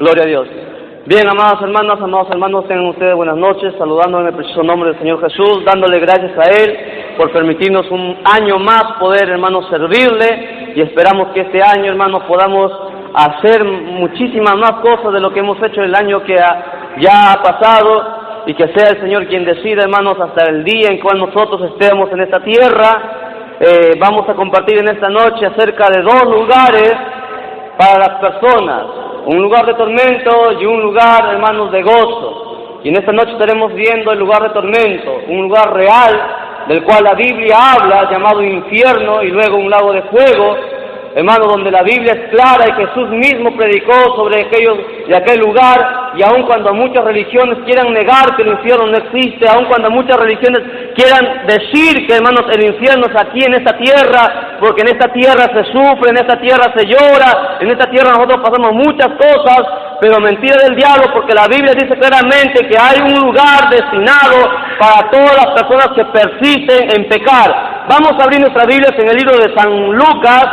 Gloria a Dios. Bien, amados hermanos, tengan ustedes buenas noches, saludando en el precioso nombre del Señor Jesús, dándole gracias a Él por permitirnos un año más poder, hermanos, servirle, y esperamos que este año, hermanos, podamos hacer muchísimas más cosas de lo que hemos hecho el año que ya ha pasado, y que sea el Señor quien decida, hermanos, hasta el día en cual nosotros estemos en esta tierra. Vamos a compartir en esta noche acerca de dos lugares para las personas, un lugar de tormento y un lugar, hermanos, de gozo. Y en esta noche estaremos viendo el lugar de tormento, un lugar real del cual la Biblia habla, llamado infierno, y luego un lago de fuego, hermano, donde la Biblia es clara y Jesús mismo predicó sobre aquel lugar. Y aun cuando muchas religiones quieran negar que el infierno no existe, aun cuando muchas religiones quieran decir que, hermanos, el infierno es aquí en esta tierra, porque en esta tierra se sufre, en esta tierra se llora, en esta tierra nosotros pasamos muchas cosas, pero mentira del diablo, porque la Biblia dice claramente que hay un lugar destinado para todas las personas que persisten en pecar. Vamos a abrir nuestras Biblias en el libro de San Lucas,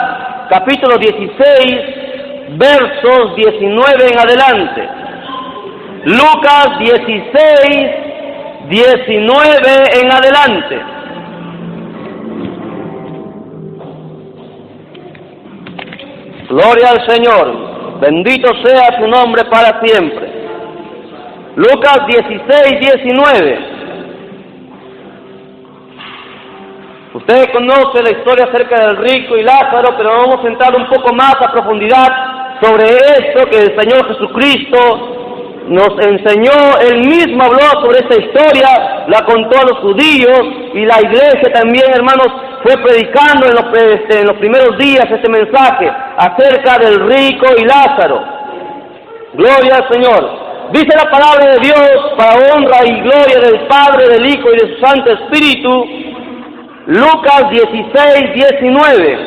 capítulo 16, versos 19 en adelante. Lucas 16, 19 en adelante. Gloria al Señor, bendito sea su nombre para siempre. Lucas 16, 19. Usted conoce la historia acerca del rico y Lázaro, pero vamos a entrar un poco más a profundidad sobre esto que el Señor Jesucristo nos enseñó. Él mismo habló sobre esta historia, la contó a los judíos, y la iglesia también, hermanos, fue predicando en los primeros días este mensaje acerca del rico y Lázaro. Gloria al Señor. Dice la palabra de Dios, para honra y gloria del Padre, del Hijo y de su Santo Espíritu, Lucas 16, 19.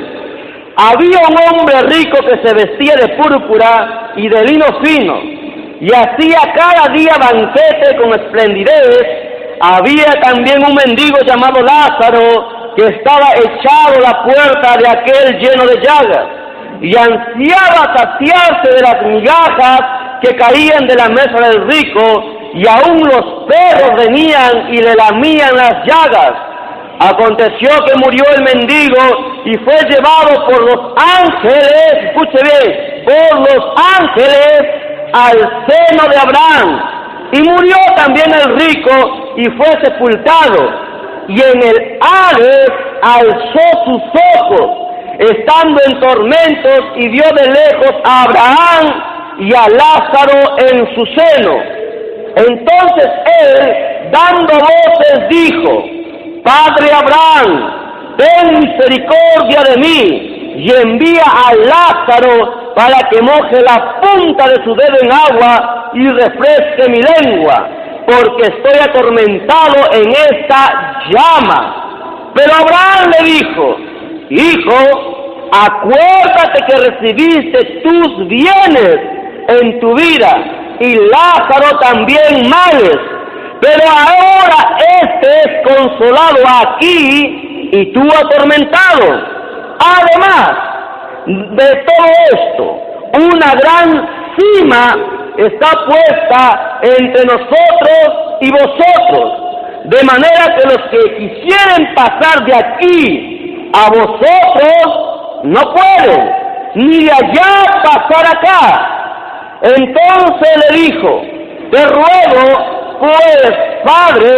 Había un hombre rico que se vestía de púrpura y de lino fino, y hacía cada día banquete con esplendidez. Había también un mendigo llamado Lázaro, que estaba echado a la puerta de aquel lleno de llagas, y ansiaba saciarse de las migajas que caían de la mesa del rico, y aún los perros venían y le lamían las llagas. Aconteció que murió el mendigo y fue llevado por los ángeles, escuche bien, por los ángeles al seno de Abraham. Y murió también el rico y fue sepultado, y en el Hades alzó sus ojos, estando en tormentos, y vio de lejos a Abraham y a Lázaro en su seno. Entonces él, dando voces, dijo: Padre Abraham, ten misericordia de mí, y envía a Lázaro para que moje la punta de su dedo en agua y refresque mi lengua, porque estoy atormentado en esta llama. Pero Abraham le dijo: Hijo, acuérdate que recibiste tus bienes en tu vida, y Lázaro también males, pero ahora este es consolado aquí y tú atormentado. Además de todo esto, una gran cima está puesta entre nosotros y vosotros, de manera que los que quisieren pasar de aquí a vosotros no pueden, ni de allá pasar acá. Entonces le dijo: Te ruego, pues, Padre,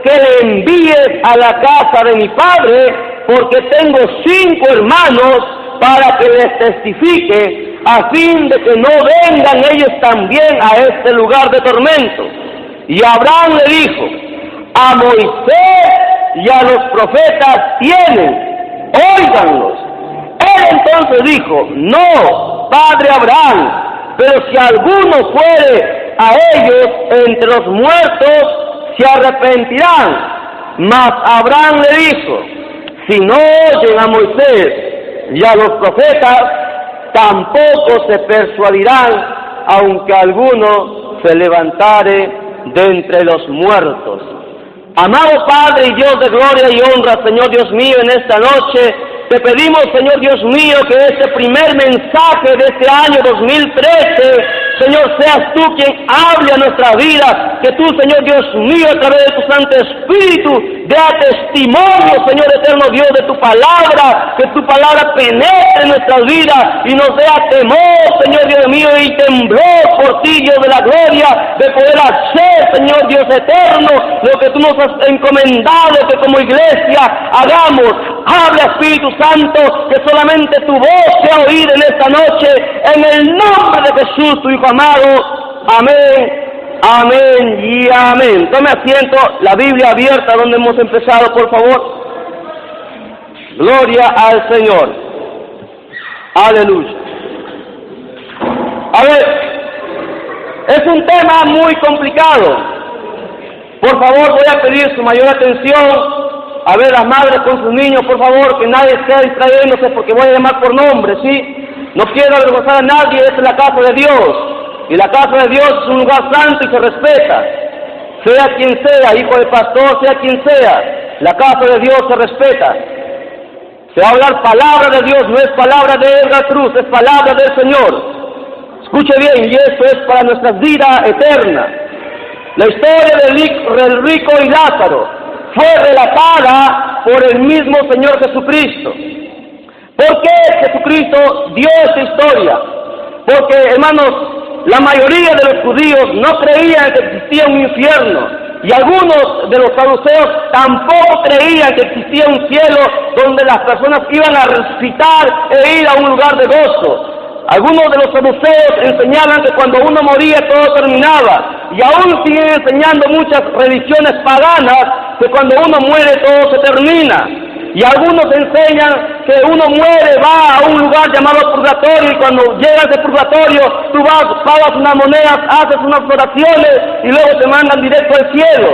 que le envíes a la casa de mi padre, porque tengo 5 hermanos, para que les testifique, a fin de que no vengan ellos también a este lugar de tormento. Y Abraham le dijo: A Moisés y a los profetas tienen, óiganlos. Él entonces dijo: No, Padre Abraham, pero si alguno fuere a ellos entre los muertos, se arrepentirán. Mas Abraham le dijo: Si no oyen a Moisés y a los profetas, tampoco se persuadirán, aunque alguno se levantare de entre los muertos. Amado Padre y Dios de gloria y honra, Señor Dios mío, en esta noche te pedimos, Señor Dios mío, que este primer mensaje de este año 2013 Señor, seas tú quien hable a nuestra vida, que tú, Señor Dios mío, a través de tu Santo Espíritu, dé testimonio, Señor eterno Dios, de tu palabra, que tu palabra penetre en nuestras vidas y nos dé temor, Señor Dios mío, y temblor por ti, Dios de la gloria, de poder hacer, Señor Dios eterno, lo que tú nos has encomendado que como iglesia hagamos. Habla, Espíritu Santo, que solamente tu voz sea oída en esta noche, en el nombre de Jesús, tu Hijo amado. Amén, amén y amén. Tome asiento, la Biblia abierta donde hemos empezado, por favor. Gloria al Señor. Aleluya. A ver, es un tema muy complicado. Por favor, voy a pedir su mayor atención. A ver, las madres con sus niños, por favor, que nadie esté distrayéndose porque voy a llamar por nombre, ¿sí? No quiero avergonzar a nadie, esta es la casa de Dios. Y la casa de Dios es un lugar santo y se respeta. Sea quien sea, hijo de pastor, sea quien sea, la casa de Dios se respeta. Se va a hablar palabra de Dios, no es palabra de Edgar Cruz, es palabra del Señor. Escuche bien, y esto es para nuestra vida eterna. La historia del rico y Lázaro fue relatada por el mismo Señor Jesucristo. ¿Por qué Jesucristo dio esta historia? Porque, hermanos, la mayoría de los judíos no creían que existía un infierno, y algunos de los saduceos tampoco creían que existía un cielo donde las personas iban a resucitar e ir a un lugar de gozo. Algunos de los saduceos enseñaban que cuando uno moría todo terminaba, y aún siguen enseñando muchas religiones paganas que cuando uno muere todo se termina. Y algunos enseñan que uno muere, va a un lugar llamado purgatorio, y cuando llegas de purgatorio tú vas, pagas unas monedas, haces unas oraciones y luego te mandan directo al cielo.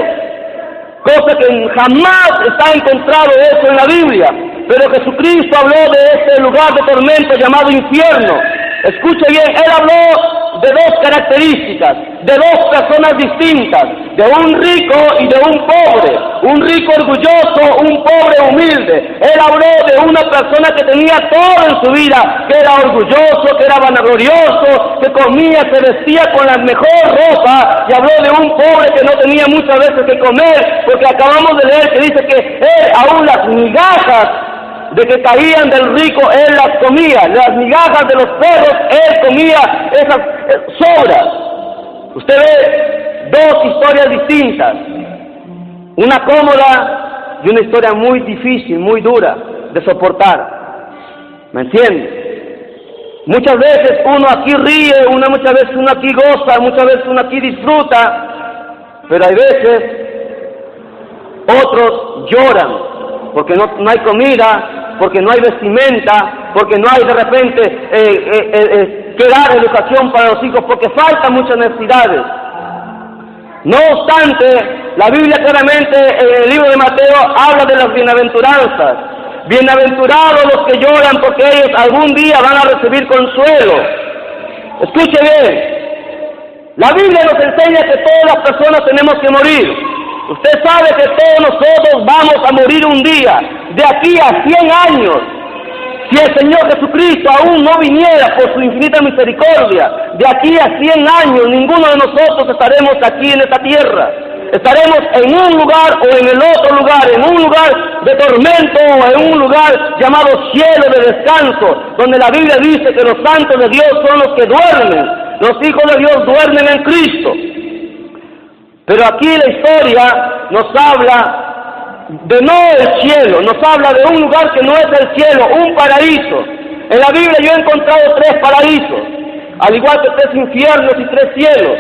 Cosa que jamás está encontrado eso en la Biblia. Pero Jesucristo habló de este lugar de tormento llamado infierno. Escuche bien, Él habló de dos características, de dos personas distintas, de un rico y de un pobre, un rico orgulloso, un pobre humilde. Él habló de una persona que tenía todo en su vida, que era orgulloso, que era vanaglorioso, que comía, se vestía con la mejor ropa, y habló de un pobre que no tenía muchas veces que comer, porque acabamos de leer que dice que él aún las migajas de que caían del rico, él las comía, las migajas de los perros, él comía esas sobras. Usted ve dos historias distintas, una cómoda y una historia muy difícil, muy dura de soportar. ¿Me entiende? Muchas veces uno aquí ríe, muchas veces uno aquí goza, muchas veces uno aquí disfruta, pero hay veces otros lloran porque no hay comida, porque no hay vestimenta, porque no hay de repente que dar educación para los hijos, porque faltan muchas necesidades. No obstante, la Biblia claramente en el libro de Mateo habla de las bienaventuranzas. Bienaventurados los que lloran, porque ellos algún día van a recibir consuelo. Escuche bien, la Biblia nos enseña que todas las personas tenemos que morir. Usted sabe que todos nosotros vamos a morir un día, de aquí a 100 años. Si el Señor Jesucristo aún no viniera por su infinita misericordia, de aquí a 100 años ninguno de nosotros estaremos aquí en esta tierra. Estaremos en un lugar o en el otro lugar, en un lugar de tormento o en un lugar llamado cielo de descanso, donde la Biblia dice que los santos de Dios son los que duermen, los hijos de Dios duermen en Cristo. Pero aquí la historia nos habla de no el cielo, nos habla de un lugar que no es el cielo, un paraíso. En la Biblia yo he encontrado 3 paraísos, al igual que 3 infiernos y 3 cielos.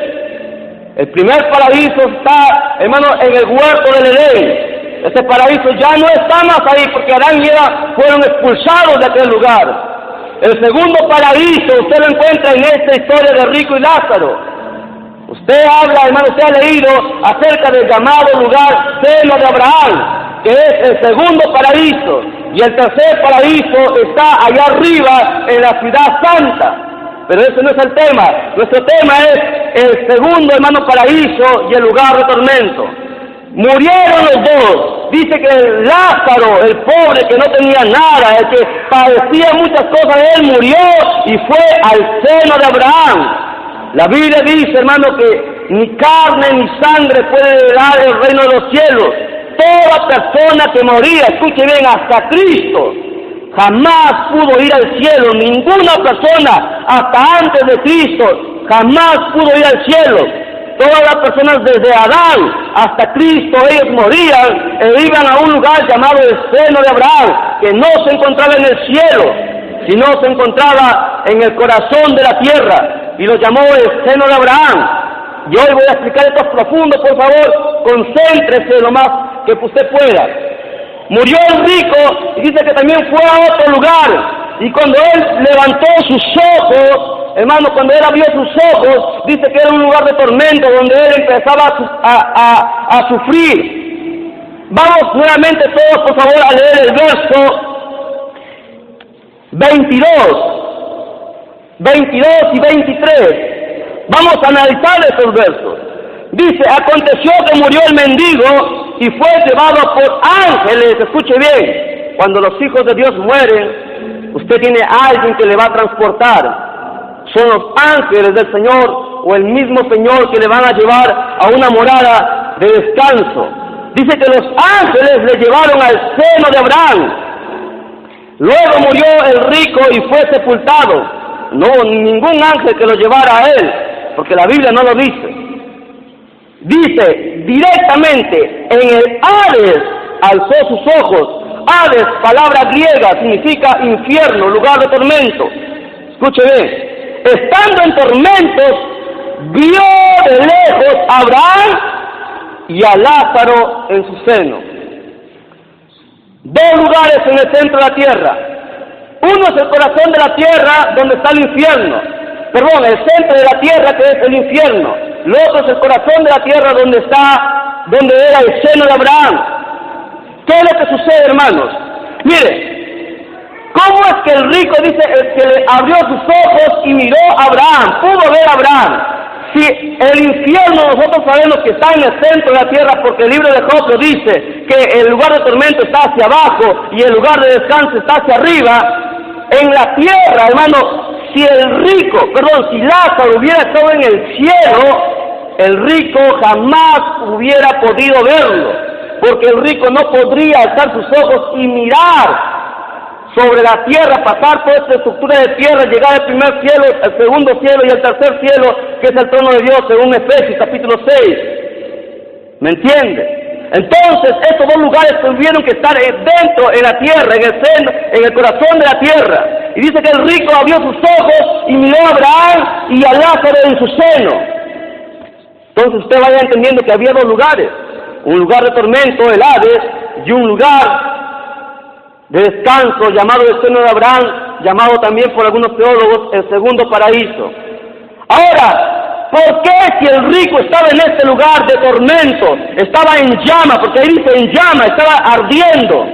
El primer paraíso está, hermano, en el huerto del Edén. Ese paraíso ya no está más ahí porque Adán y Eva fueron expulsados de aquel lugar. El segundo paraíso usted lo encuentra en esta historia de rico y Lázaro. Usted habla, hermano, usted ha leído acerca del llamado lugar seno de Abraham, que es el segundo paraíso, y el tercer paraíso está allá arriba en la ciudad santa. Pero ese no es el tema. Nuestro tema es el segundo, hermano, paraíso y el lugar de tormento. Murieron los dos. Dice que Lázaro, el pobre que no tenía nada, el que padecía muchas cosas, él murió y fue al seno de Abraham. La Biblia dice, hermano, que ni carne ni sangre puede heredar el reino de los cielos. Toda persona que moría, escuche bien, hasta Cristo, jamás pudo ir al cielo. Ninguna persona, hasta antes de Cristo, jamás pudo ir al cielo. Todas las personas desde Adán hasta Cristo, ellos morían e iban a un lugar llamado el seno de Abraham, que no se encontraba en el cielo, sino se encontraba en el corazón de la tierra, y lo llamó el seno de Abraham. Y hoy voy a explicar esto profundo, por favor, concéntrese lo más que usted pueda. Murió el rico, y dice que también fue a otro lugar, y cuando él levantó sus ojos, hermano, cuando él abrió sus ojos, dice que era un lugar de tormento donde él empezaba a sufrir. Vamos nuevamente todos, por favor, a leer el verso 22 y 23. Vamos a analizar esos versos. Dice, aconteció que murió el mendigo y fue llevado por ángeles. Escuche bien, cuando los hijos de Dios mueren, usted tiene a alguien que le va a transportar. Son los ángeles del Señor o el mismo Señor que le van a llevar a una morada de descanso. Dice que los ángeles le llevaron al seno de Abraham. Luego murió el rico y fue sepultado. No hubo ningún ángel que lo llevara a él, porque la Biblia no lo dice. Dice directamente, en el Hades alzó sus ojos. Hades, palabra griega, significa infierno, lugar de tormento. Escuche bien. Estando en tormentos, vio de lejos a Abraham y a Lázaro en su seno. Dos lugares en el centro de la tierra. Uno es el corazón de la tierra, donde está el infierno. Perdón, el centro de la tierra, que es el infierno. Lo otro es el corazón de la tierra, donde era el seno de Abraham. ¿Qué es lo que sucede, hermanos? Mire, ¿cómo es que el rico dice que le abrió sus ojos y miró a Abraham? Pudo ver a Abraham. Si el infierno nosotros sabemos que está en el centro de la tierra, porque el libro de Job lo dice, que el lugar de tormento está hacia abajo y el lugar de descanso está hacia arriba. En la tierra, hermano, si Lázaro hubiera estado en el cielo, el rico jamás hubiera podido verlo, porque el rico no podría alzar sus ojos y mirar sobre la tierra, pasar por esta estructura de tierra, llegar al primer cielo, al segundo cielo y al tercer cielo, que es el trono de Dios, según Efesios capítulo 6. ¿Me entiende? Entonces, estos dos lugares tuvieron que estar dentro, en la tierra, en el seno, en el corazón de la tierra. Y dice que el rico abrió sus ojos y miró a Abraham y a Lázaro en su seno. Entonces usted vaya entendiendo que había dos lugares, un lugar de tormento, el Hades, y un lugar de descanso llamado el seno de Abraham, llamado también por algunos teólogos el segundo paraíso. Ahora, ¿por qué si el rico estaba en este lugar de tormento, estaba en llama, porque ahí dice en llama, estaba ardiendo?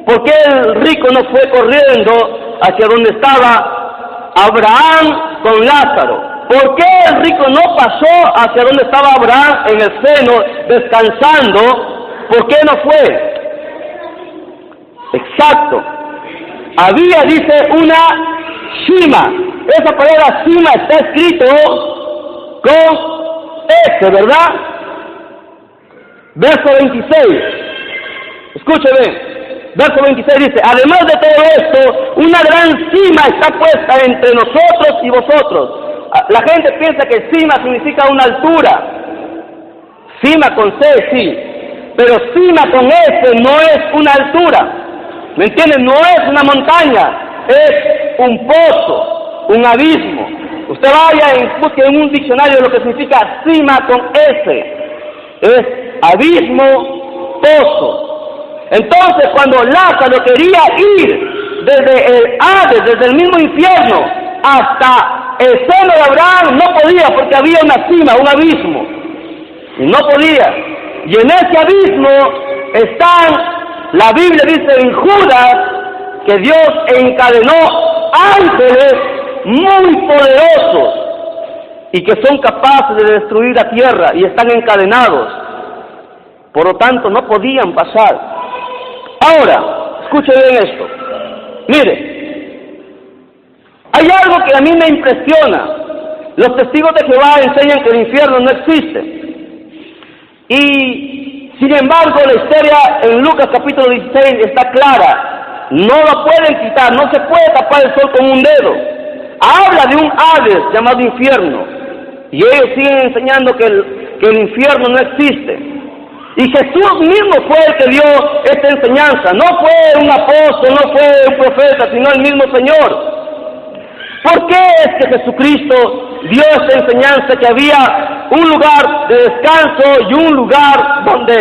¿Por qué el rico no fue corriendo hacia donde estaba Abraham con Lázaro? ¿Por qué el rico no pasó hacia donde estaba Abraham en el seno descansando? ¿Por qué no fue? Exacto. Había, dice, una cima. Esa palabra cima está escrito con S, ¿verdad? Verso 26. Escúcheme. Verso 26 dice, además de todo esto, una gran cima está puesta entre nosotros y vosotros. La gente piensa que cima significa una altura. Cima con C, sí. Pero cima con S no es una altura. ¿Me entienden? No es una montaña, es un pozo, un abismo. Usted vaya y busque en un diccionario lo que significa cima con S. Es abismo, pozo. Entonces, cuando Lázaro quería ir desde el Hades, desde el mismo infierno, hasta el seno de Abraham, no podía porque había una cima, un abismo. Y no podía. Y en ese abismo están... La Biblia dice en Judas que Dios encadenó ángeles muy poderosos y que son capaces de destruir la tierra y están encadenados. Por lo tanto, no podían pasar. Ahora, escuche bien esto. Mire, hay algo que a mí me impresiona. Los testigos de Jehová enseñan que el infierno no existe. Y, sin embargo, la historia en Lucas capítulo 16 está clara. No lo pueden quitar, no se puede tapar el sol con un dedo. Habla de un Hades llamado infierno. Y ellos siguen enseñando que el infierno no existe. Y Jesús mismo fue el que dio esta enseñanza. No fue un apóstol, no fue un profeta, sino el mismo Señor. ¿Por qué es que Jesucristo dio esta enseñanza que había un lugar de descanso y un lugar donde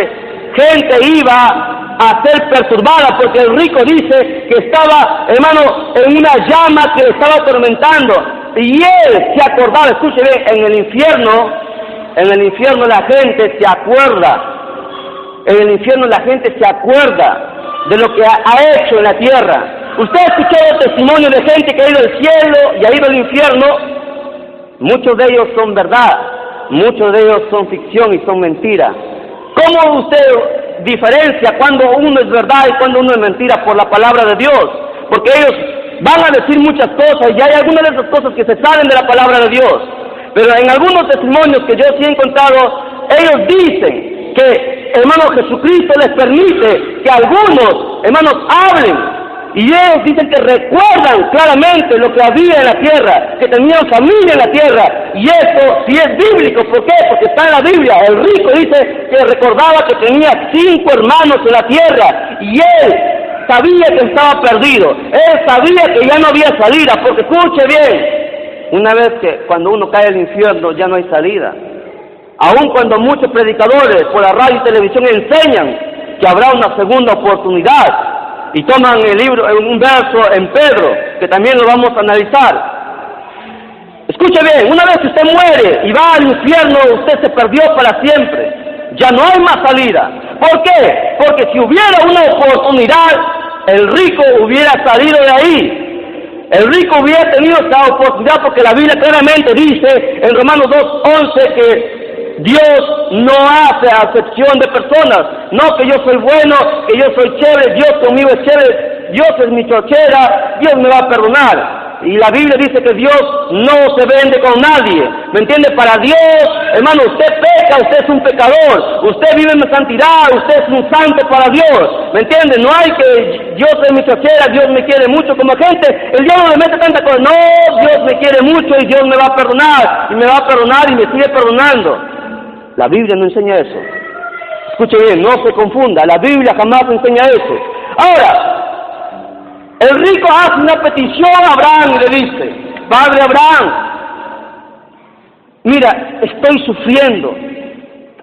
gente iba a ser perturbada? Porque el rico dice que estaba, hermano, en una llama que le estaba atormentando. Y él se acordaba, escuche bien, en el infierno la gente se acuerda. En el infierno la gente se acuerda de lo que ha hecho en la tierra. Usted ha escuchado testimonios de gente que ha ido al cielo y ha ido al infierno. Muchos de ellos son verdad, muchos de ellos son ficción y son mentira. ¿Cómo usted diferencia cuando uno es verdad y cuando uno es mentira? Por la palabra de Dios. Porque ellos van a decir muchas cosas y hay algunas de esas cosas que se salen de la palabra de Dios. Pero en algunos testimonios que yo sí he encontrado, ellos dicen que, hermano, Jesucristo les permite que algunos, hermanos, hablen. Y ellos dicen que recuerdan claramente lo que había en la tierra, que tenían familia en la tierra. Y esto sí es bíblico. ¿Por qué? Porque está en la Biblia. El rico dice que recordaba que tenía 5 hermanos en la tierra. Y él sabía que estaba perdido. Él sabía que ya no había salida. Porque escuche bien, una vez que cuando uno cae al infierno ya no hay salida. Aun cuando muchos predicadores por la radio y televisión enseñan que habrá una segunda oportunidad. Y toman el libro, un verso en Pedro, que también lo vamos a analizar. Escuche bien, una vez que usted muere y va al infierno, usted se perdió para siempre. Ya no hay más salida. ¿Por qué? Porque si hubiera una oportunidad, el rico hubiera salido de ahí. El rico hubiera tenido esa oportunidad porque la Biblia claramente dice en Romanos 2:11 que Dios no hace acepción de personas. No que yo soy bueno, que yo soy chévere, Dios conmigo es chévere, Dios es mi chochera, Dios me va a perdonar. Y la Biblia dice que Dios no se vende con nadie. ¿Me entiende? Para Dios, hermano, usted peca, usted es un pecador. Usted vive en santidad, usted es un santo para Dios. ¿Me entiende? No hay que Dios es mi chochera, Dios me quiere mucho como gente. El diablo le mete tanta cosa. No, Dios me quiere mucho y Dios me va a perdonar. Y me va a perdonar y me sigue perdonando. La Biblia no enseña eso. Escuche bien, no se confunda. La Biblia jamás enseña eso. Ahora, el rico hace una petición a Abraham y le dice: Padre Abraham, mira, estoy sufriendo.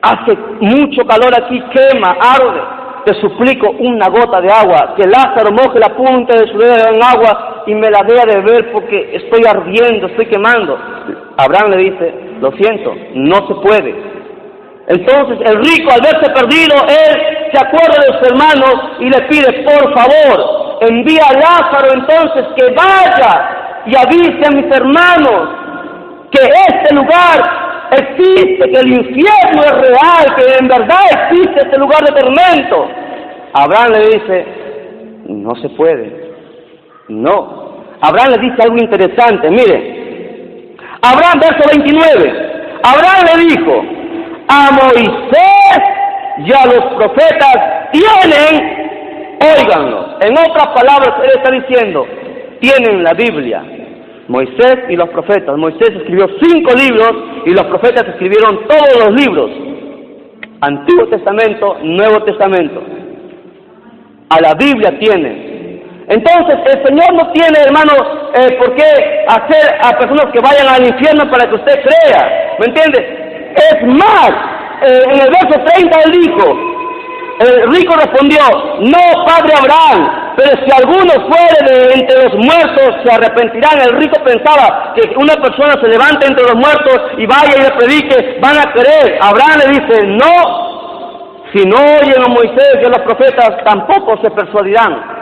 Hace mucho calor aquí, quema, arde. Te suplico una gota de agua, que Lázaro moje la punta de su dedo en agua y me la dé a beber porque estoy ardiendo, estoy quemando. Abraham le dice: lo siento, no se puede. Entonces el rico, al verse perdido, él se acuerda de sus hermanos y le pide: por favor, envía a Lázaro entonces que vaya y avise a mis hermanos que este lugar existe, que el infierno es real, que en verdad existe este lugar de tormento. Abraham le dice: no se puede. No. Abraham le dice algo interesante. Mire, Abraham, verso 29. Abraham le dijo: a Moisés y a los profetas tienen, óiganlo. En otras palabras, él está diciendo, tienen la Biblia. Moisés y los profetas. Moisés escribió 5 libros y los profetas escribieron todos los libros. Antiguo Testamento, Nuevo Testamento. A la Biblia tienen. Entonces, el Señor no tiene, hermano, por qué hacer a personas que vayan al infierno para que usted crea. ¿Me entiende? Es más, en el verso 30 él dijo, el rico respondió: no, padre Abraham, pero si alguno fuere de entre los muertos se arrepentirán. El rico pensaba que una persona se levante entre los muertos y vaya y le predique, van a creer. Abraham le dice: no, si no oyen a Moisés y a los profetas tampoco se persuadirán.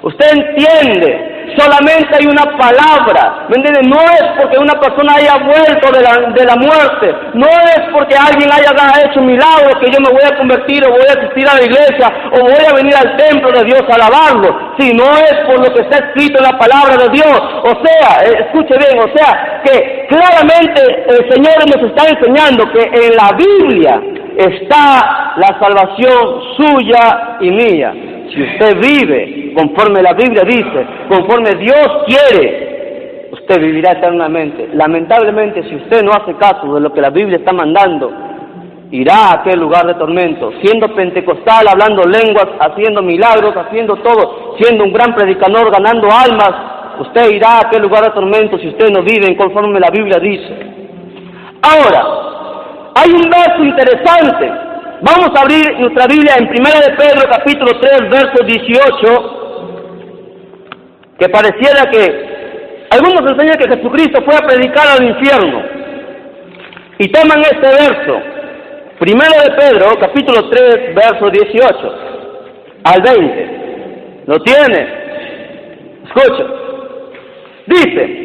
Usted entiende Solamente hay una palabra, ¿me entiendes? No es porque una persona haya vuelto de la muerte, no es porque alguien haya hecho un milagro que yo me voy a convertir o voy a asistir a la iglesia o voy a venir al templo de Dios a alabarlo, sino es por lo que está escrito en la palabra de Dios. O sea, escuche bien, o sea, que claramente el Señor nos está enseñando que en la Biblia está la salvación suya y mía. Si usted vive conforme la Biblia dice, conforme Dios quiere, usted vivirá eternamente. Lamentablemente, si usted no hace caso de lo que la Biblia está mandando, irá a aquel lugar de tormento, siendo pentecostal, hablando lenguas, haciendo milagros, haciendo todo, siendo un gran predicador, ganando almas. Usted irá a aquel lugar de tormento si usted no vive conforme la Biblia dice. Ahora, hay un verso interesante. Vamos a abrir nuestra Biblia en 1 de Pedro, capítulo 3, verso 18, que pareciera que algunos enseñan que Jesucristo fue a predicar al infierno. Y toman este verso, 1 de Pedro, capítulo 3, verso 18, al 20. ¿Lo tiene? Escucha. Dice: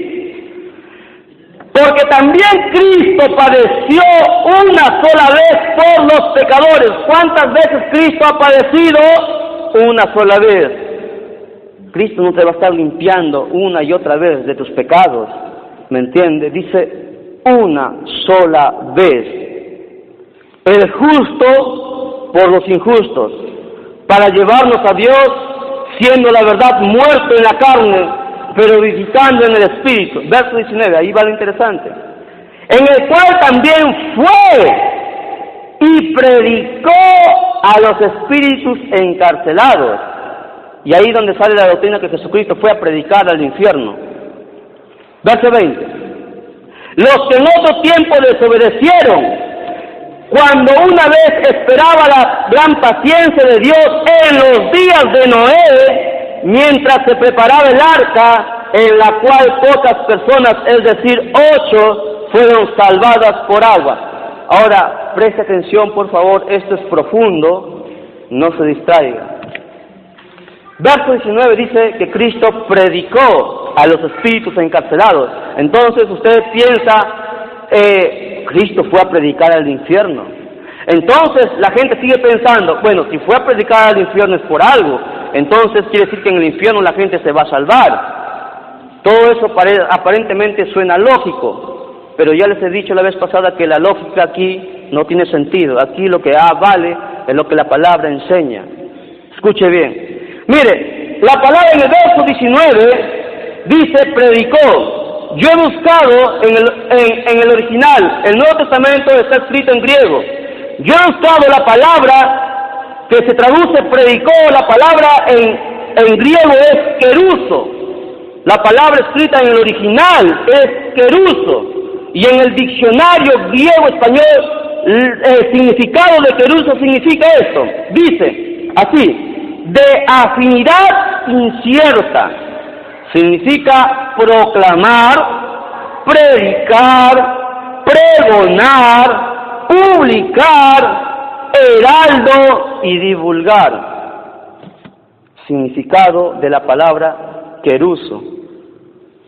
porque también Cristo padeció una sola vez por los pecadores. ¿Cuántas veces Cristo ha padecido? Una sola vez. Cristo no te va a estar limpiando una y otra vez de tus pecados, ¿me entiende? Dice una sola vez. El justo por los injustos, para llevarnos a Dios, siendo la verdad muerto en la carne, pero vivificando en el Espíritu. Verso 19, ahí va lo interesante. En el cual también fue y predicó a los espíritus encarcelados. Y ahí donde sale la doctrina que Jesucristo fue a predicar al infierno. Verso 20. Los que en otro tiempo desobedecieron, cuando una vez esperaba la gran paciencia de Dios en los días de Noé, mientras se preparaba el arca, en la cual pocas personas, es decir, 8, fueron salvadas por agua. Ahora, preste atención, por favor, esto es profundo, no se distraiga. Verso 19 dice que Cristo predicó a los espíritus encarcelados. Entonces usted piensa, Cristo fue a predicar al infierno. Entonces la gente sigue pensando, bueno, si fue a predicar al infierno es por algo, entonces quiere decir que en el infierno la gente se va a salvar. Todo eso aparentemente suena lógico, pero ya les he dicho la vez pasada que la lógica aquí no tiene sentido. Aquí lo que vale es lo que la palabra enseña. Escuche bien. Mire, la palabra en el verso 19 dice predicó. Yo he buscado en el original, el Nuevo Testamento está escrito en griego. Yo he buscado la palabra que se traduce predicó, la palabra en griego es keruso. La palabra escrita en el original es keruso. Y en el diccionario griego-español, el significado de keruso significa esto. Dice así: de afinidad incierta. Significa proclamar, predicar, pregonar, publicar, heraldo y divulgar. Significado de la palabra keruso,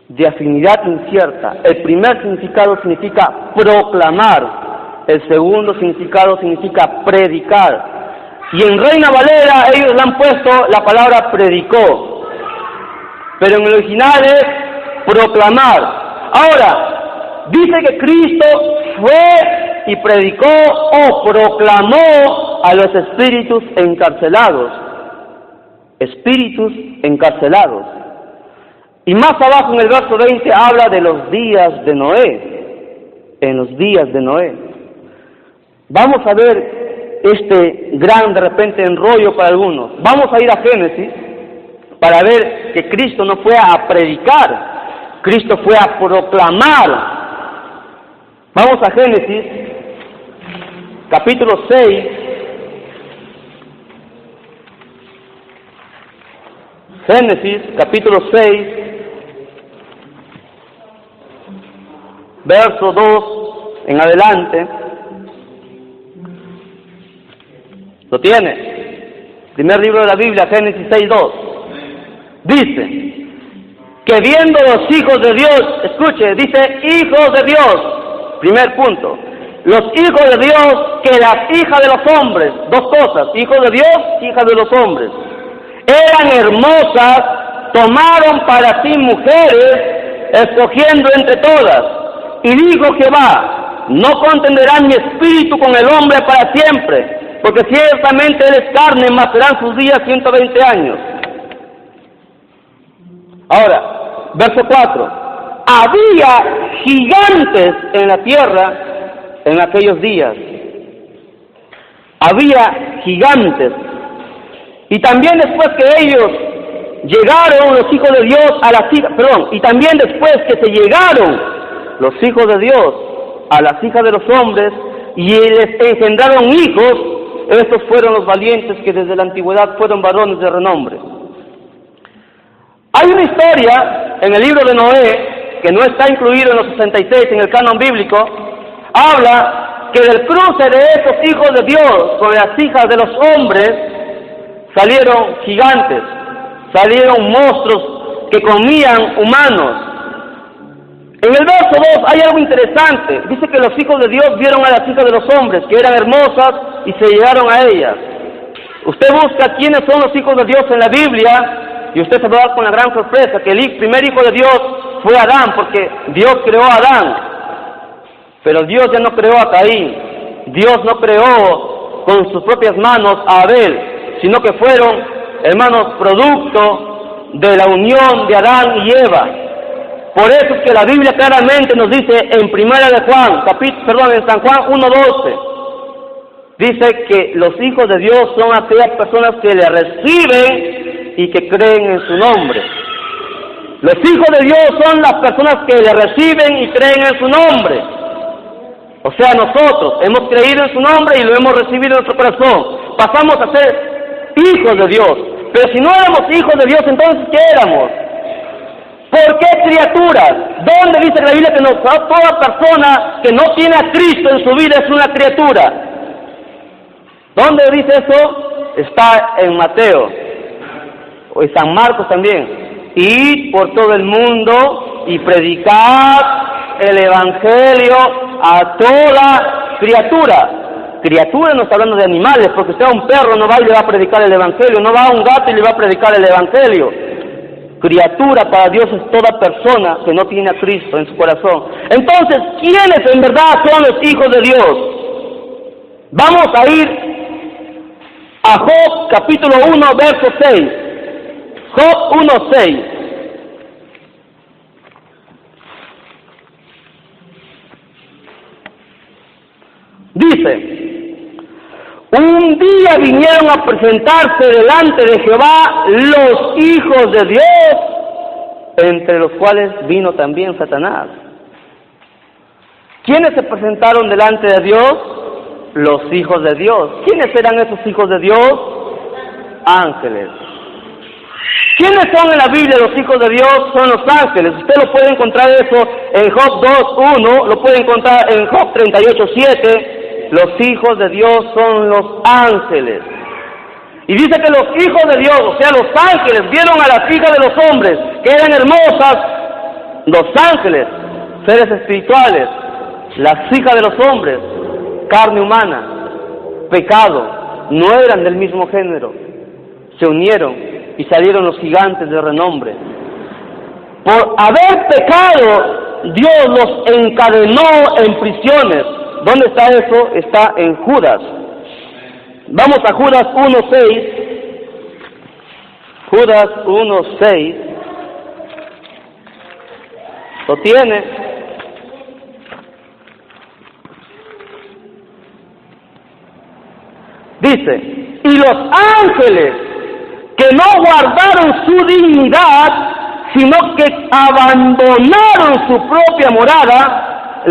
de afinidad incierta. El primer significado significa proclamar, el segundo significado significa predicar. Y en Reina Valera ellos le han puesto la palabra predicó, pero en el original es proclamar. Ahora, dice que Cristo fue y predicó o proclamó a los espíritus encarcelados. Espíritus encarcelados. Y más abajo en el verso 20 habla de los días de Noé. En los días de Noé. Vamos a ver este gran de repente enrollo para algunos. Vamos a ir a Génesis para ver que Cristo no fue a predicar, Cristo fue a proclamar. Vamos a Génesis, capítulo 6. Génesis, capítulo 6, verso 2 en adelante. ¿Lo tiene? Primer libro de la Biblia, Génesis 6:2. Dice: que viendo los hijos de Dios, escuche, dice hijos de Dios, primer punto, los hijos de Dios que las hijas de los hombres, dos cosas, hijos de Dios, hijas de los hombres, eran hermosas, tomaron para sí mujeres, escogiendo entre todas, y dijo Jehová, no contenderá mi espíritu con el hombre para siempre, porque ciertamente él es carne, mas serán sus días 120 años. Ahora, verso 4. Había gigantes en la tierra en aquellos días. Había gigantes. Y también después que ellos llegaron, los hijos de Dios, a las hijas, y también después que se llegaron los hijos de Dios a las hijas de los hombres y les engendraron hijos, estos fueron los valientes que desde la antigüedad fueron varones de renombre. Hay una historia en el libro de Noé, que no está incluido en los 66 en el canon bíblico, habla que del cruce de esos hijos de Dios con las hijas de los hombres salieron gigantes, salieron monstruos que comían humanos. En el verso 2 hay algo interesante, dice que los hijos de Dios vieron a las hijas de los hombres, que eran hermosas, y se llegaron a ellas. Usted busca quiénes son los hijos de Dios en la Biblia, y usted se va a dar con la gran sorpresa que el primer hijo de Dios fue Adán, porque Dios creó a Adán. Pero Dios ya no creó a Caín. Dios no creó con sus propias manos a Abel, sino que fueron, hermanos, producto de la unión de Adán y Eva. Por eso es que la Biblia claramente nos dice en Primera de Juan, en San Juan 1:12, dice que los hijos de Dios son aquellas personas que le reciben y que creen en su nombre. Los hijos de Dios son las personas que le reciben y creen en su nombre. O sea, nosotros hemos creído en su nombre y lo hemos recibido en nuestro corazón. Pasamos a ser hijos de Dios. Pero si no éramos hijos de Dios, entonces ¿qué éramos? ¿Por qué criaturas? ¿Dónde dice la Biblia que toda persona que no tiene a Cristo en su vida es una criatura? ¿Dónde dice eso? Está en Mateo, o en San Marcos también. Id por todo el mundo y predicad el Evangelio a toda criatura. Criatura no está hablando de animales, porque usted a un perro no va y le va a predicar el Evangelio, no va a un gato y le va a predicar el Evangelio. Criatura para Dios es toda persona que no tiene a Cristo en su corazón. Entonces, ¿quiénes en verdad son los hijos de Dios? Vamos a ir a Job capítulo 1, verso 6. Job 1:6. Dice, un día vinieron a presentarse delante de Jehová los hijos de Dios, entre los cuales vino también Satanás. ¿Quiénes se presentaron delante de Dios? Los hijos de Dios. ¿Quiénes eran esos hijos de Dios? Ángeles. ¿Quiénes son en la Biblia los hijos de Dios? Son los ángeles. Usted lo puede encontrar eso en Job 2:1, lo puede encontrar en Job 38:7. Los hijos de Dios son los ángeles. Y dice que los hijos de Dios, o sea, los ángeles, vieron a las hijas de los hombres, que eran hermosas. Los ángeles, seres espirituales, las hijas de los hombres, carne humana, pecado, no eran del mismo género. Se unieron y salieron los gigantes de renombre. Por haber pecado, Dios los encadenó en prisiones. ¿Dónde está eso? Está en Judas. Vamos a Judas 1:6. Judas 1:6. ¿Lo tiene? Dice, y los ángeles que no guardaron su dignidad, sino que abandonaron su propia morada,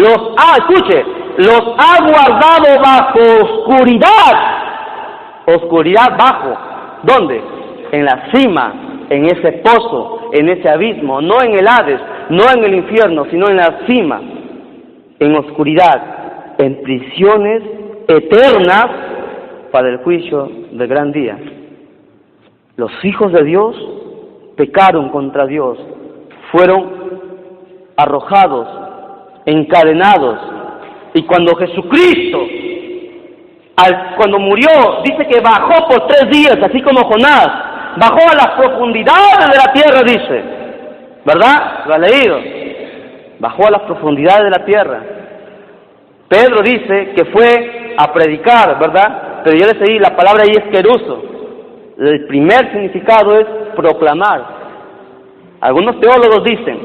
escuche, los ha guardado bajo oscuridad. Oscuridad bajo. ¿Dónde? En la cima, en ese pozo, en ese abismo, no en el Hades, no en el infierno, sino en la cima, en oscuridad, en prisiones eternas para el juicio del gran día. Los hijos de Dios pecaron contra Dios, fueron arrojados, encadenados. Y cuando Jesucristo, cuando murió, dice que bajó por 3 días, así como Jonás, bajó a las profundidades de la tierra, dice, ¿verdad? ¿Lo ha leído? Bajó a las profundidades de la tierra. Pedro dice que fue a predicar, ¿verdad? Pero yo les leí, la palabra ahí es keruso. El primer significado es proclamar. Algunos teólogos dicen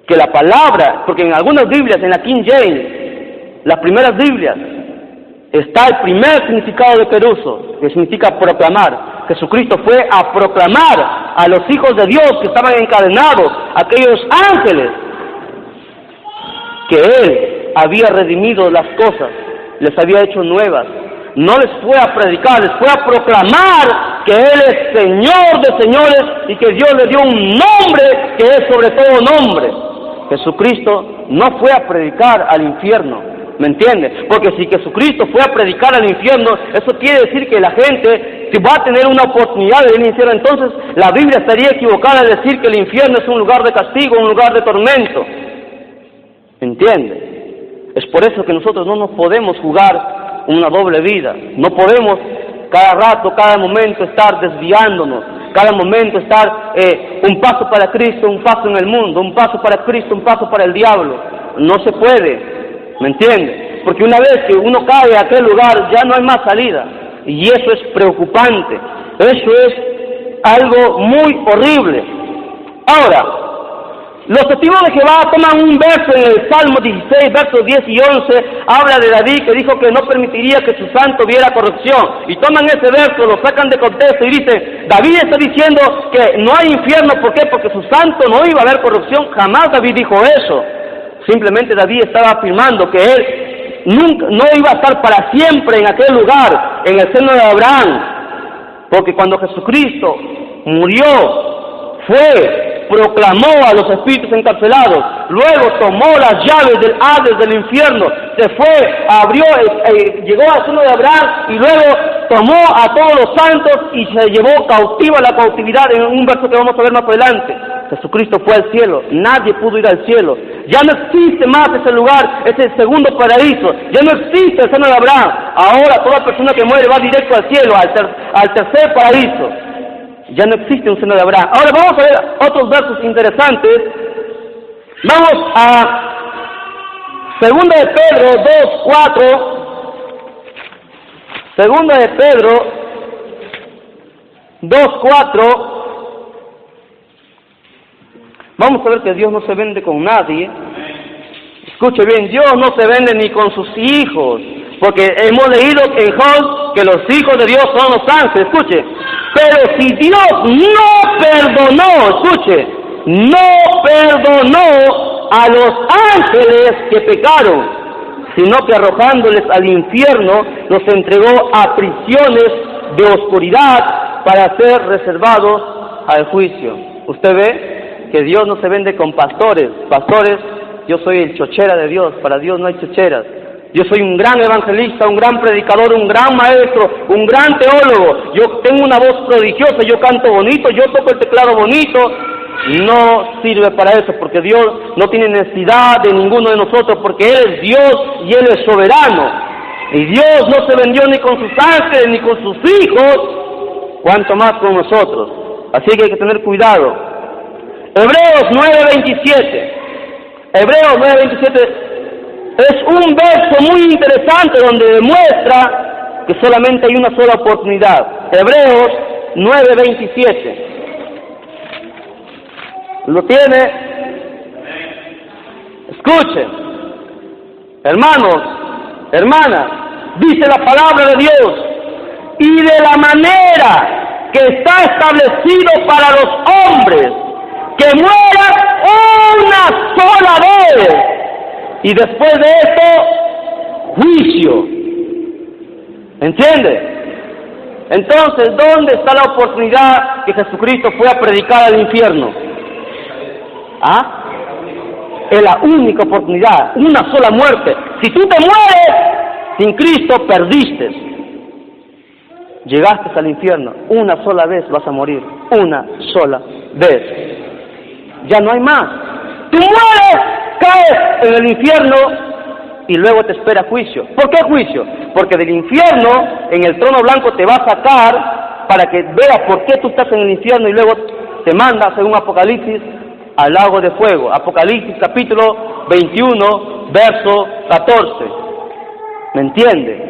que la palabra, porque en algunas Biblias, en la King James, las primeras Biblias, está el primer significado de keruso, que significa proclamar. Jesucristo fue a proclamar a los hijos de Dios que estaban encadenados, aquellos ángeles, que Él había redimido las cosas, les había hecho nuevas. No les fue a predicar, les fue a proclamar que Él es Señor de señores y que Dios le dio un nombre que es sobre todo nombre. Jesucristo no fue a predicar al infierno, ¿me entiende? Porque si Jesucristo fue a predicar al infierno, eso quiere decir que la gente, si va a tener una oportunidad de ir al infierno, entonces la Biblia estaría equivocada al decir que el infierno es un lugar de castigo, un lugar de tormento. ¿Entiende? Es por eso que nosotros no nos podemos jugar una doble vida. No podemos cada rato, cada momento estar desviándonos, cada momento estar un paso para Cristo, un paso en el mundo, un paso para Cristo, un paso para el diablo. No se puede, ¿me entiende? Porque una vez que uno cae a aquel lugar ya no hay más salida, y eso es preocupante, eso es algo muy horrible. Ahora, los testigos de Jehová toman un verso en el Salmo 16, versos 10 y 11, habla de David que dijo que no permitiría que su santo viera corrupción, y toman ese verso, lo sacan de contexto y dicen, David está diciendo que no hay infierno, ¿por qué? Porque su santo no iba a haber corrupción. Jamás David dijo eso, simplemente David estaba afirmando que él nunca, no iba a estar para siempre en aquel lugar, en el seno de Abraham, porque cuando Jesucristo murió, proclamó a los espíritus encarcelados, luego tomó las llaves del Hades, del infierno, se fue, abrió, llegó al seno de Abraham y luego tomó a todos los santos y se llevó cautiva la cautividad, en un verso que vamos a ver más adelante. Jesucristo fue al cielo, nadie pudo ir al cielo, ya no existe más ese lugar, ese segundo paraíso, ya no existe el seno de Abraham. Ahora toda persona que muere va directo al cielo, al tercer paraíso. Ya no existe un seno de Abraham. Ahora vamos a ver otros versos interesantes. Vamos a 2 de Pedro 2:4. 2 de Pedro 2:4. Vamos a ver que Dios no se vende con nadie. Escuche bien, Dios no se vende ni con sus hijos, porque hemos leído en Job que los hijos de Dios son los ángeles. Escuche, pero si Dios no perdonó, escuche, no perdonó a los ángeles que pecaron, sino que arrojándoles al infierno los entregó a prisiones de oscuridad para ser reservados al juicio. Usted ve que Dios no se vende con pastores. Pastores, yo soy el chochera de Dios, para Dios no hay chocheras. Yo soy un gran evangelista, un gran predicador, un gran maestro, un gran teólogo. Yo tengo una voz prodigiosa, yo canto bonito, yo toco el teclado bonito. No sirve para eso, porque Dios no tiene necesidad de ninguno de nosotros, porque Él es Dios y Él es soberano. Y Dios no se vendió ni con sus ángeles ni con sus hijos, cuanto más con nosotros. Así que hay que tener cuidado. Hebreos 9:27. Hebreos 9:27 es un verso muy interesante donde demuestra que solamente hay una sola oportunidad. Hebreos 9:27. ¿Lo tiene? Escuchen, hermanos, hermanas, dice la palabra de Dios, y de la manera que está establecido para los hombres, que mueran una sola vez, y después de esto, juicio. ¿Entiende? Entonces, ¿dónde está la oportunidad que Jesucristo fue a predicar al infierno? ¿Ah? Es la única oportunidad, una sola muerte. Si tú te mueres sin Cristo, perdiste. Llegaste al infierno, una sola vez vas a morir, una sola vez. ya no hay más. Tú mueres, caes en el infierno y luego te espera juicio. ¿Por qué juicio? Porque del infierno, en el trono blanco te va a sacar para que veas por qué tú estás en el infierno y luego te manda, según Apocalipsis, al lago de fuego. Apocalipsis capítulo 21, verso 14. ¿Me entiende?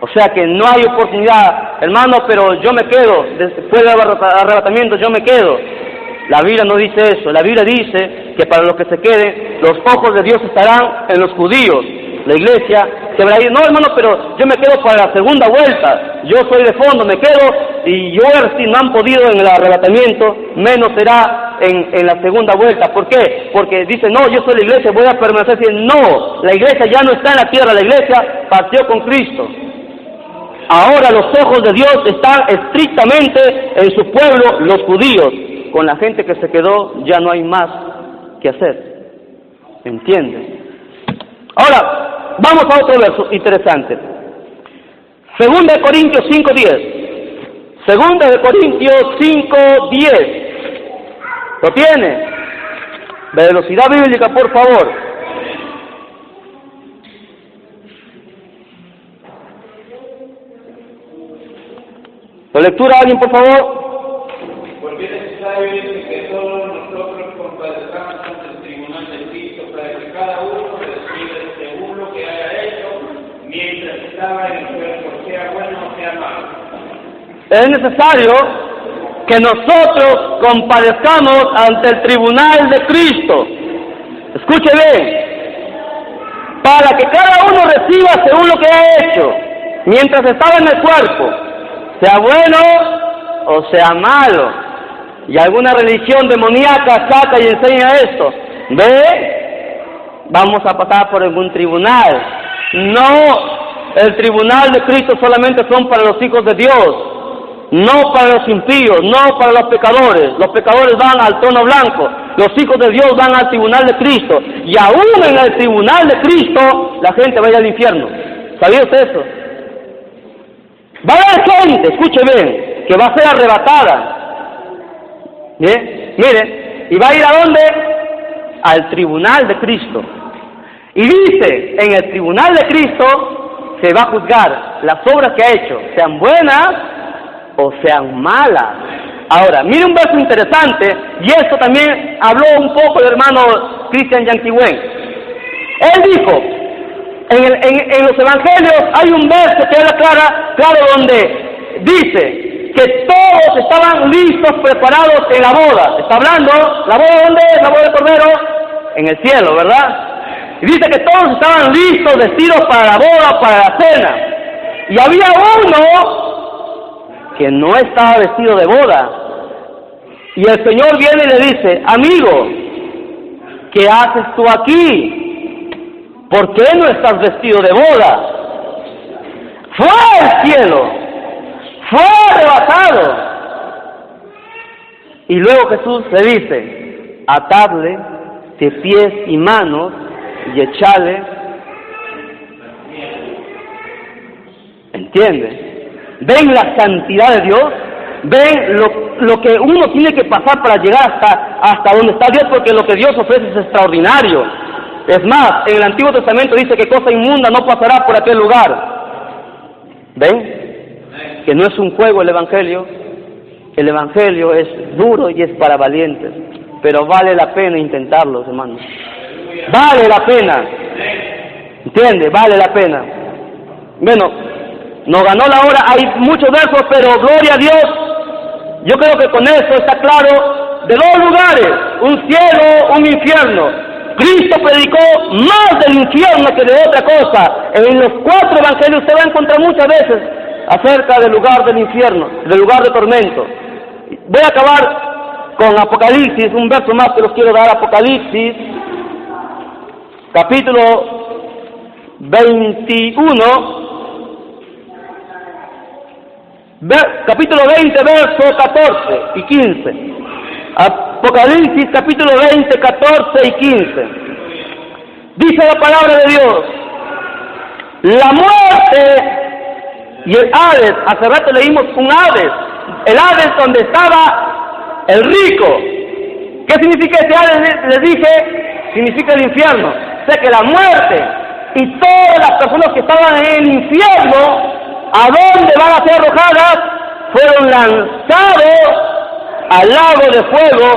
O sea que no hay oportunidad, hermano, pero yo me quedo, después del arrebatamiento yo me quedo. La Biblia no dice eso. La Biblia dice que para los que se queden, los ojos de Dios estarán en los judíos. La iglesia se va a ir, no, hermano, pero yo me quedo para la segunda vuelta. Yo soy de fondo, me quedo, y yo si no han podido en el arrebatamiento, menos será en la segunda vuelta. ¿Por qué? Porque dice, no, yo soy la iglesia, voy a permanecer. No, la iglesia ya no está en la tierra, la iglesia partió con Cristo. Ahora los ojos de Dios están estrictamente en su pueblo, los judíos. Con la gente que se quedó ya no hay más que hacer. ¿Entiende? Ahora, vamos a otro verso interesante. Segunda de Corintios 5:10. Segunda de Corintios 5:10. ¿Lo tiene? Velocidad bíblica, por favor. ¿La lectura alguien, por favor? Porque es necesario que todos nosotros compadezcamos ante el tribunal de Cristo para que cada uno reciba según lo que haya hecho mientras estaba en el cuerpo, sea bueno o sea malo. Es necesario que nosotros compadezcamos ante el tribunal de Cristo. Escuche bien. Para que cada uno reciba según lo que ha hecho mientras estaba en el cuerpo, sea bueno o sea malo. Y alguna religión demoníaca saca y enseña esto. ¿Ve? Vamos a pasar por algún tribunal. No, el tribunal de Cristo solamente son para los hijos de Dios, no para los impíos, no para los pecadores. Los pecadores van al trono blanco, los hijos de Dios van al tribunal de Cristo. Y aún en el tribunal de Cristo, la gente va a ir al infierno. ¿Sabía usted eso? Va a haber gente, escuche bien, que va a ser arrebatada. ¿Bien? Mire, ¿y va a ir a dónde? Al tribunal de Cristo. Y dice, en el tribunal de Cristo se va a juzgar las obras que ha hecho, sean buenas o sean malas. Ahora, mire un verso interesante, y esto también habló un poco el hermano Cristian Yanquihuen. Él dijo, en los evangelios hay un verso que habla claro donde dice que todos estaban listos, preparados en la boda. Está hablando, ¿la boda dónde es? La boda del Cordero, en el cielo, ¿verdad? Y dice que todos estaban listos, vestidos para la boda, para la cena. Y había uno que no estaba vestido de boda. Y el Señor viene y le dice, amigo, ¿qué haces tú aquí? ¿Por qué no estás vestido de boda? Fue al cielo, fue arrebatado. Y luego Jesús le dice, atadle de pies y manos y echale. ¿Entiende? ¿Ven la santidad de Dios? ¿Ven lo que uno tiene que pasar para llegar hasta donde está Dios? Porque lo que Dios ofrece es extraordinario. Es más, en el Antiguo Testamento dice que cosa inmunda no pasará por aquel lugar. ¿Ven? Que no es un juego el Evangelio. El Evangelio es duro y es para valientes. Pero vale la pena intentarlo, hermanos. Vale la pena. ¿Entiende? Vale la pena. Bueno, nos ganó la hora. Hay muchos versos, pero gloria a Dios. Yo creo que con eso está claro de dos lugares. Un cielo, un infierno. Cristo predicó más del infierno que de otra cosa. En los 4 evangelios usted va a encontrar muchas veces acerca del lugar del infierno, del lugar de tormento. Voy a acabar con Apocalipsis, un verso más que los quiero dar. Apocalipsis, capítulo 21, capítulo 20, versos 14 y 15. Apocalipsis capítulo 20, 14 y 15. Dice la palabra de Dios: la muerte y el Hades. Hace rato leímos un Hades. El Hades donde estaba el rico. ¿Qué ¿Qué significa ese Hades? Les dije, significa el infierno. O sea que la muerte y todas las personas que estaban en el infierno, ¿a dónde van a ser arrojadas? Fueron lanzados al lago de fuego,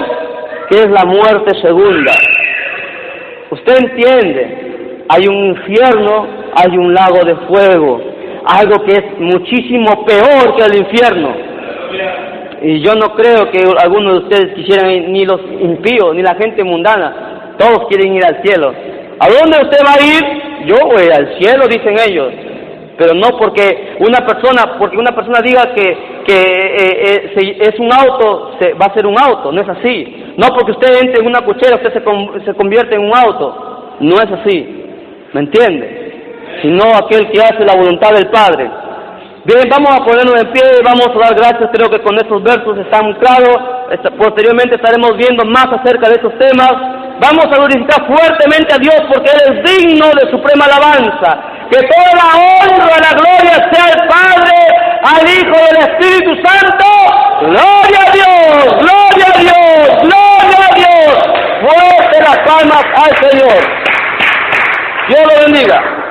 que es la muerte segunda. Usted entiende, hay un infierno, hay un lago de fuego, algo que es muchísimo peor que el infierno. Y yo no creo que algunos de ustedes quisieran ir, ni los impíos, ni la gente mundana, todos quieren ir al cielo. ¿A dónde usted va a ir? Yo voy al cielo, dicen ellos. Pero no porque una persona diga que es un auto, va a ser un auto, no es así. No porque usted entre en una cochera, usted se convierte en un auto, no es así, ¿me entiende? Sino aquel que hace la voluntad del Padre. Bien, vamos a ponernos en pie y vamos a dar gracias. Creo que con estos versos está muy claro. Posteriormente estaremos viendo más acerca de estos temas. Vamos a glorificar fuertemente a Dios porque Él es digno de suprema alabanza. Que toda la honra, la gloria sea al Padre, al Hijo y al Espíritu Santo. ¡Gloria a Dios! ¡Gloria a Dios! ¡Gloria a Dios! Fuerte las palmas al Señor. Dios lo bendiga.